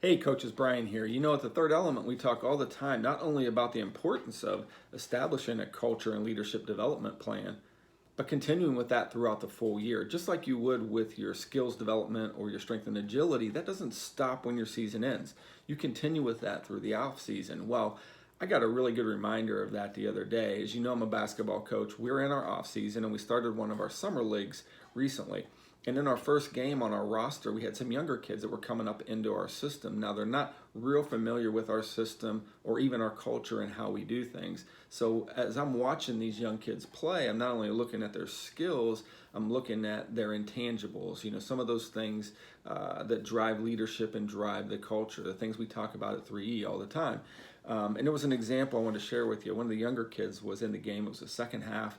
Hey, coaches, Brian here. At the third element, we talk all the time not only about the importance of establishing a culture and leadership development plan, but continuing with that throughout the full year. Just like you would with your skills development or your strength and agility, that doesn't stop when your season ends. You continue with that through the off season. Well, I got a really good reminder of that the other day. As you know, I'm a basketball coach. We're in our off season and we started one of our summer leagues recently. And in our first game on our roster, we had some younger kids that were coming up into our system. Now, they're not real familiar with our system or even our culture and how we do things. So, as I'm watching these young kids play, I'm not only looking at their skills, I'm looking at their intangibles. Some of those things that drive leadership and drive the culture, the things we talk about at 3E all the time. And there was an example I wanted to share with you. One of the younger kids was in the game. It was a second half,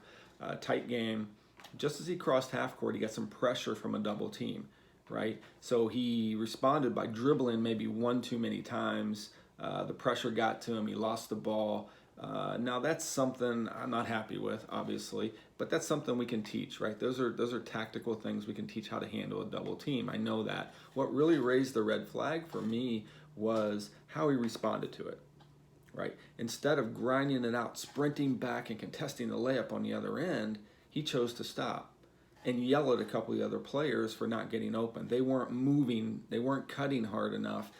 tight game. Just as he crossed half court, he got some pressure from a double team, right? So he responded by dribbling maybe one too many times. The pressure got to him. He lost the ball. Now that's something I'm not happy with, obviously, but that's something we can teach, right? Those are tactical things we can teach how to handle a double team. I know that. What really raised the red flag for me was how he responded to it, right? Instead of grinding it out, sprinting back and contesting the layup on the other end, he chose to stop and yell at a couple of the other players for not getting open. They weren't moving, they weren't cutting hard enough,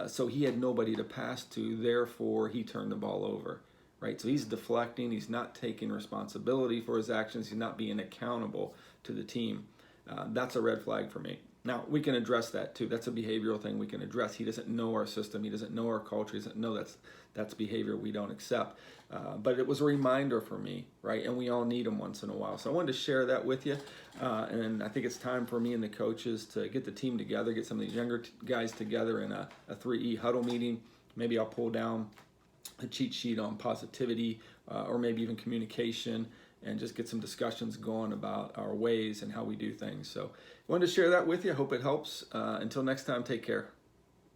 so he had nobody to pass to, therefore he turned the ball over, right? So he's deflecting, he's not taking responsibility for his actions, he's not being accountable to the team. That's a red flag for me. Now, we can address that too. That's a behavioral thing we can address. He doesn't know our system. He doesn't know our culture. He doesn't know that's behavior we don't accept. But it was a reminder for me, right? And we all need them once in a while. So I wanted to share that with you. And I think it's time for me and the coaches to get the team together, get some of these younger guys together in a 3E huddle meeting. Maybe I'll pull down a cheat sheet on positivity or maybe even communication, and just get some discussions going about our ways and how we do things. So I wanted to share that with you. I hope it helps. Until next time, take care.